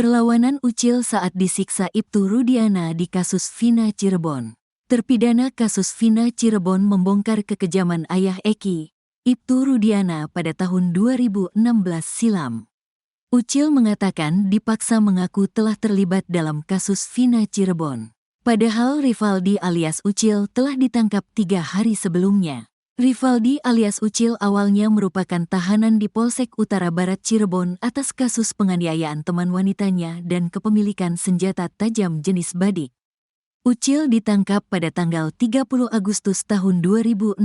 Perlawanan Ucil saat disiksa Ibtu Rudiana di kasus Vina Cirebon. Terpidana kasus Vina Cirebon membongkar kekejaman ayah Eki, Ibtu Rudiana pada tahun 2016 silam. Ucil mengatakan dipaksa mengaku telah terlibat dalam kasus Vina Cirebon. Padahal Rivaldi alias Ucil telah ditangkap 3 hari sebelumnya. Rivaldi alias Ucil awalnya merupakan tahanan di Polsek Utara Barat Cirebon atas kasus penganiayaan teman wanitanya dan kepemilikan senjata tajam jenis badik. Ucil ditangkap pada tanggal 30 Agustus tahun 2016.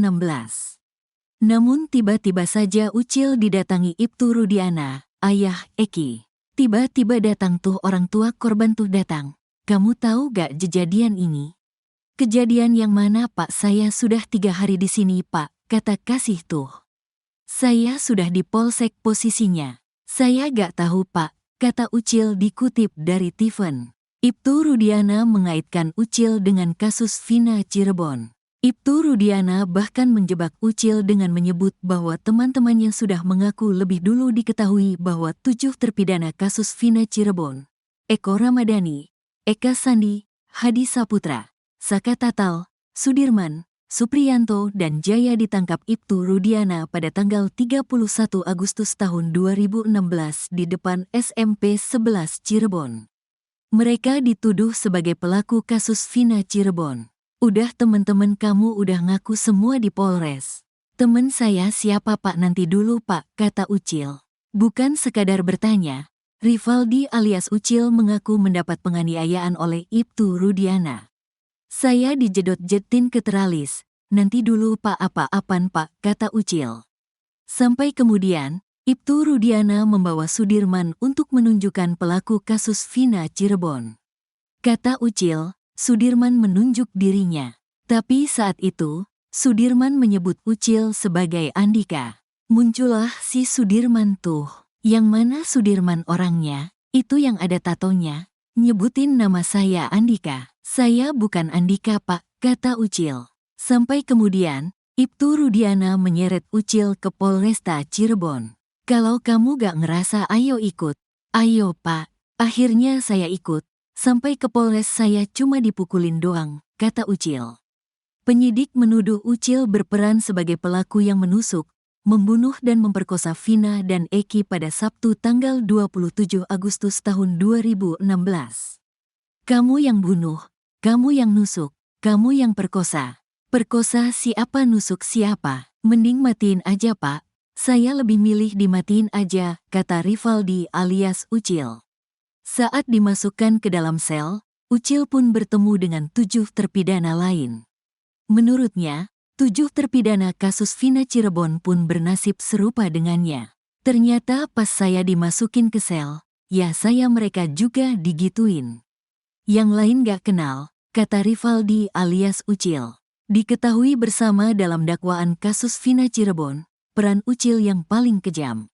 Namun tiba-tiba saja Ucil didatangi Ibtu Rudiana, ayah Eki. Tiba-tiba datang tuh orang tua korban tuh datang. Kamu tahu gak kejadian ini? Kejadian yang mana Pak? Saya sudah 3 hari di sini Pak, kata Kasih tuh. Saya sudah di Polsek posisinya. Saya gak tahu Pak, kata Ucil dikutip dari Tiffen. Ibtu Rudiana mengaitkan Ucil dengan kasus Vina Cirebon. Ibtu Rudiana bahkan menjebak Ucil dengan menyebut bahwa teman-temannya sudah mengaku lebih dulu diketahui bahwa 7 terpidana kasus Vina Cirebon, Eko Ramadhani, Eka Sandi, Hadi Saputra, Saka Tatal, Sudirman, Supriyanto dan Jaya ditangkap Ibtu Rudiana pada tanggal 31 Agustus tahun 2016 di depan SMP 11 Cirebon. Mereka dituduh sebagai pelaku kasus Vina Cirebon. Udah teman-teman kamu udah ngaku semua di Polres. Temen saya siapa Pak? Nanti dulu Pak, kata Ucil. Bukan sekadar bertanya, Rivaldi alias Ucil mengaku mendapat penganiayaan oleh Ibtu Rudiana. Saya dijedot-jetin ke teralis. Nanti dulu Pak, apa-apaan Pak, kata Ucil. Sampai kemudian, Ibtu Rudiana membawa Sudirman untuk menunjukkan pelaku kasus Vina Cirebon. Kata Ucil, Sudirman menunjuk dirinya. Tapi saat itu, Sudirman menyebut Ucil sebagai Andika. Muncullah si Sudirman tuh. Yang mana Sudirman orangnya? Itu yang ada tatonya. Nyebutin nama saya Andika. Saya bukan Andika Pak, kata Ucil. Sampai kemudian, Ibtu Rudiana menyeret Ucil ke Polresta Cirebon. Kalau kamu gak ngerasa ayo ikut. Ayo Pak. Akhirnya saya ikut. Sampai ke Polres saya cuma dipukulin doang, kata Ucil. Penyidik menuduh Ucil berperan sebagai pelaku yang menusuk, membunuh dan memperkosa Vina dan Eki pada Sabtu tanggal 27 Agustus tahun 2016. Kamu yang bunuh, kamu yang nusuk, kamu yang perkosa. Perkosa siapa, nusuk siapa? Mending matiin aja Pak. Saya lebih milih dimatiin aja, kata Rivaldi alias Ucil. Saat dimasukkan ke dalam sel, Ucil pun bertemu dengan 7 terpidana lain. Menurutnya, 7 terpidana kasus Vina Cirebon pun bernasib serupa dengannya. Ternyata pas saya dimasukin ke sel, ya saya mereka juga digituin. Yang lain gak kenal, kata Rivaldi alias Ucil. Diketahui bersama dalam dakwaan kasus Vina Cirebon, peran Ucil yang paling kejam.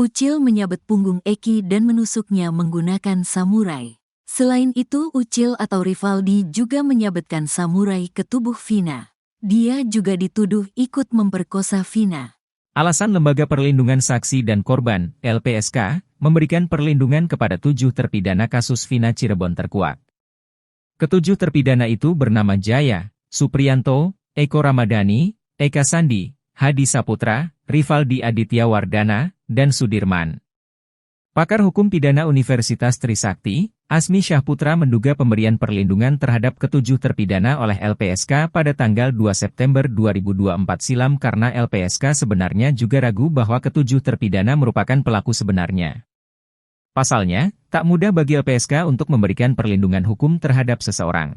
Ucil menyabet punggung Eki dan menusuknya menggunakan samurai. Selain itu Ucil atau Rivaldi juga menyabetkan samurai ke tubuh Vina. Dia juga dituduh ikut memperkosa Vina. Alasan Lembaga Perlindungan Saksi dan Korban, LPSK, memberikan perlindungan kepada 7 terpidana kasus Vina Cirebon terkuat. Ketujuh terpidana itu bernama Jaya, Supriyanto, Eko Ramadhani, Eka Sandi, Hadi Saputra, Rivaldi Aditya Wardana, dan Sudirman. Pakar Hukum Pidana Universitas Trisakti, Asmi Syahputra menduga pemberian perlindungan terhadap ketujuh terpidana oleh LPSK pada tanggal 2 September 2024 silam karena LPSK sebenarnya juga ragu bahwa ketujuh terpidana merupakan pelaku sebenarnya. Pasalnya, tak mudah bagi LPSK untuk memberikan perlindungan hukum terhadap seseorang.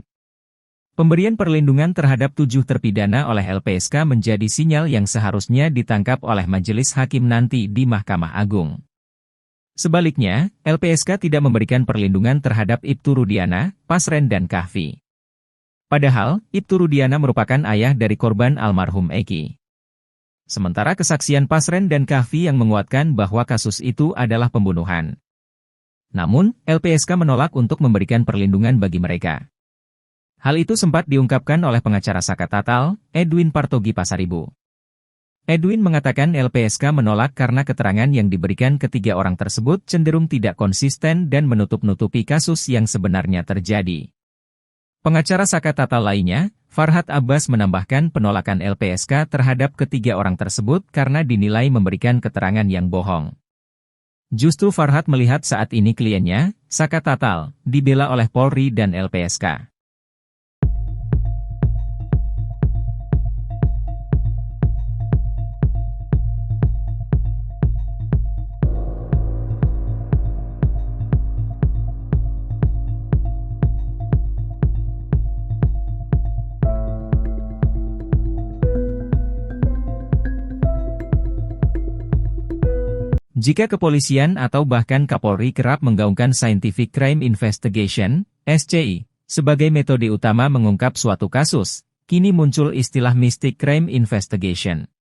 Pemberian perlindungan terhadap 7 terpidana oleh LPSK menjadi sinyal yang seharusnya ditangkap oleh Majelis Hakim nanti di Mahkamah Agung. Sebaliknya, LPSK tidak memberikan perlindungan terhadap Ibtu Rudiana, Pasren dan Kahfi. Padahal, Ibtu Rudiana merupakan ayah dari korban almarhum Eki. Sementara kesaksian Pasren dan Kahfi yang menguatkan bahwa kasus itu adalah pembunuhan. Namun, LPSK menolak untuk memberikan perlindungan bagi mereka. Hal itu sempat diungkapkan oleh pengacara Saka Tatal, Edwin Partogi Pasaribu. Edwin mengatakan LPSK menolak karena keterangan yang diberikan ketiga orang tersebut cenderung tidak konsisten dan menutup-nutupi kasus yang sebenarnya terjadi. Pengacara Saka Tatal lainnya, Farhad Abbas menambahkan penolakan LPSK terhadap ketiga orang tersebut karena dinilai memberikan keterangan yang bohong. Justru Farhad melihat saat ini kliennya, Saka Tatal, dibela oleh Polri dan LPSK. Jika kepolisian atau bahkan Kapolri kerap menggaungkan Scientific Crime Investigation, SCI, sebagai metode utama mengungkap suatu kasus, kini muncul istilah Mystic Crime Investigation.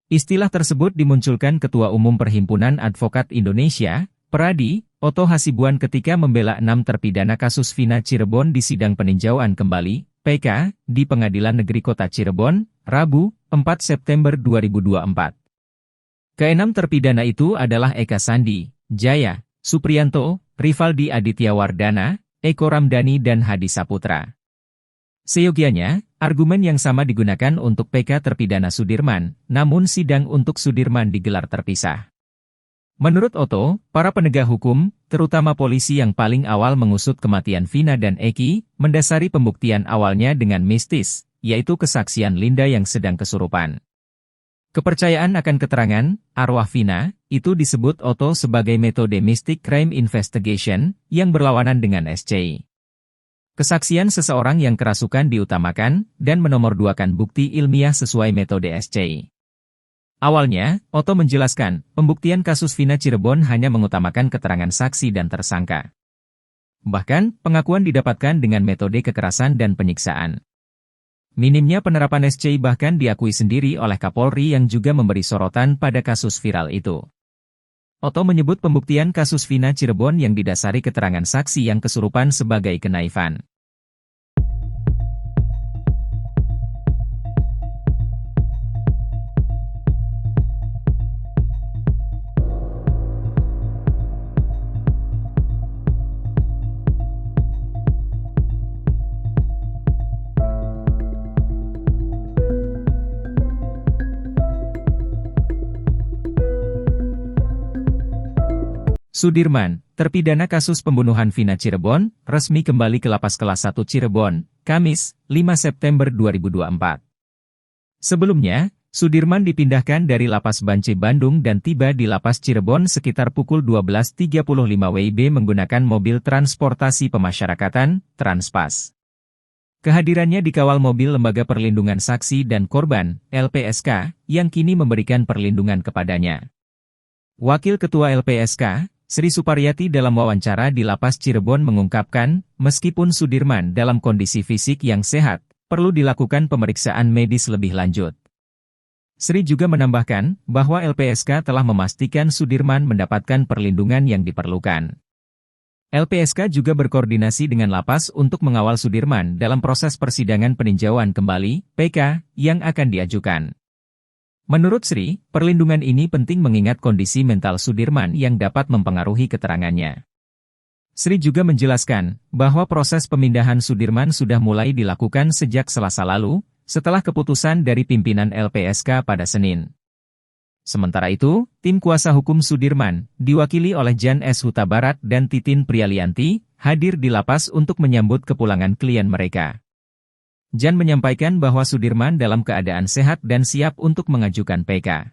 Istilah tersebut dimunculkan Ketua Umum Perhimpunan Advokat Indonesia, Peradi, Oto Hasibuan ketika membela 6 terpidana kasus Vina Cirebon di sidang peninjauan kembali, PK, di Pengadilan Negeri Kota Cirebon, Rabu, 4 September 2024. Keenam terpidana itu adalah Eka Sandi, Jaya, Supriyanto, Rivaldi Aditya Wardana, Eko Ramdhani dan Hadi Saputra. Seyogianya, argumen yang sama digunakan untuk PK terpidana Sudirman, namun sidang untuk Sudirman digelar terpisah. Menurut Oto, para penegak hukum, terutama polisi yang paling awal mengusut kematian Vina dan Eki, mendasari pembuktian awalnya dengan mistis, yaitu kesaksian Linda yang sedang kesurupan. Kepercayaan akan keterangan, arwah Vina, itu disebut Oto sebagai metode Mystic Crime Investigation, yang berlawanan dengan SCI. Kesaksian seseorang yang kerasukan diutamakan, dan menomorduakan bukti ilmiah sesuai metode SCI. Awalnya, Oto menjelaskan, pembuktian kasus Vina Cirebon hanya mengutamakan keterangan saksi dan tersangka. Bahkan, pengakuan didapatkan dengan metode kekerasan dan penyiksaan. Minimnya penerapan SCI bahkan diakui sendiri oleh Kapolri yang juga memberi sorotan pada kasus viral itu. Oto menyebut pembuktian kasus Vina Cirebon yang didasari keterangan saksi yang kesurupan sebagai kenaifan. Sudirman, terpidana kasus pembunuhan Vina Cirebon, resmi kembali ke Lapas Kelas 1 Cirebon, Kamis, 5 September 2024. Sebelumnya, Sudirman dipindahkan dari Lapas Bancai Bandung dan tiba di Lapas Cirebon sekitar pukul 12.35 WIB menggunakan mobil transportasi pemasyarakatan, Transpas. Kehadirannya dikawal mobil Lembaga Perlindungan Saksi dan Korban, LPSK, yang kini memberikan perlindungan kepadanya. Wakil Ketua LPSK, Sri Suparyati dalam wawancara di Lapas Cirebon mengungkapkan, meskipun Sudirman dalam kondisi fisik yang sehat, perlu dilakukan pemeriksaan medis lebih lanjut. Sri juga menambahkan, bahwa LPSK telah memastikan Sudirman mendapatkan perlindungan yang diperlukan. LPSK juga berkoordinasi dengan Lapas untuk mengawal Sudirman dalam proses persidangan peninjauan kembali, PK, yang akan diajukan. Menurut Sri, perlindungan ini penting mengingat kondisi mental Sudirman yang dapat mempengaruhi keterangannya. Sri juga menjelaskan, bahwa proses pemindahan Sudirman sudah mulai dilakukan sejak Selasa lalu, setelah keputusan dari pimpinan LPSK pada Senin. Sementara itu, tim kuasa hukum Sudirman, diwakili oleh Jan S. Huta Barat dan Titin Prialianti, hadir di lapas untuk menyambut kepulangan klien mereka. Jan menyampaikan bahwa Sudirman dalam keadaan sehat dan siap untuk mengajukan PK.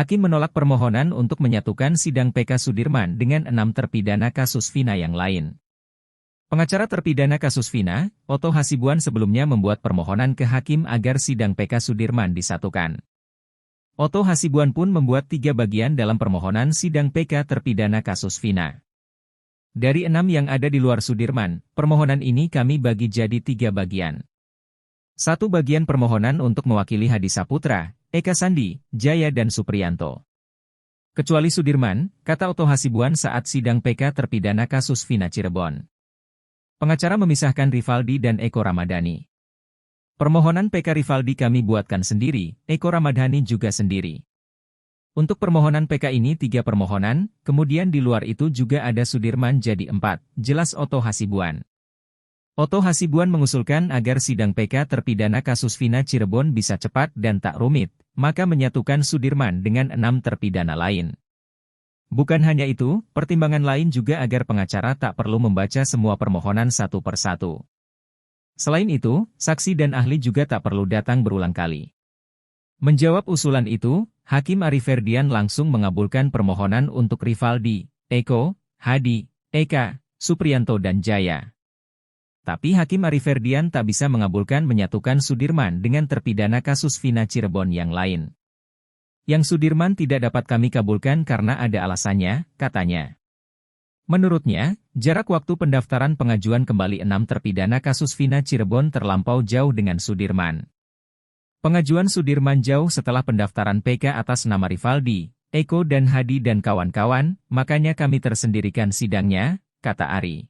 Hakim menolak permohonan untuk menyatukan sidang PK Sudirman dengan 6 terpidana kasus Vina yang lain. Pengacara terpidana kasus Vina, Oto Hasibuan sebelumnya membuat permohonan ke hakim agar sidang PK Sudirman disatukan. Oto Hasibuan pun membuat 3 bagian dalam permohonan sidang PK terpidana kasus Vina. Dari 6 yang ada di luar Sudirman, permohonan ini kami bagi jadi 3 bagian. 1 bagian permohonan untuk mewakili Hadi Saputra, Eka Sandi, Jaya dan Supriyanto. Kecuali Sudirman, kata Oto Hasibuan saat sidang PK terpidana kasus Vina Cirebon. Pengacara memisahkan Rivaldi dan Eko Ramadhani. Permohonan PK Rivaldi kami buatkan sendiri, Eko Ramadhani juga sendiri. Untuk permohonan PK ini 3 permohonan, kemudian di luar itu juga ada Sudirman jadi 4, jelas Oto Hasibuan. Oto Hasibuan mengusulkan agar sidang PK terpidana kasus Vina Cirebon bisa cepat dan tak rumit, maka menyatukan Sudirman dengan 6 terpidana lain. Bukan hanya itu, pertimbangan lain juga agar pengacara tak perlu membaca semua permohonan satu persatu. Selain itu, saksi dan ahli juga tak perlu datang berulang kali. Menjawab usulan itu, Hakim Ari Ferdian langsung mengabulkan permohonan untuk Rivaldi, Eko, Hadi, Eka, Supriyanto dan Jaya. Tapi Hakim Ari Ferdian tak bisa mengabulkan menyatukan Sudirman dengan terpidana kasus Vina Cirebon yang lain. Yang Sudirman tidak dapat kami kabulkan karena ada alasannya, katanya. Menurutnya, jarak waktu pendaftaran pengajuan kembali 6 terpidana kasus Vina Cirebon terlampau jauh dengan Sudirman. Pengajuan Sudirman jauh setelah pendaftaran PK atas nama Rivaldi, Eko dan Hadi dan kawan-kawan, makanya kami tersendirikan sidangnya, kata Ari.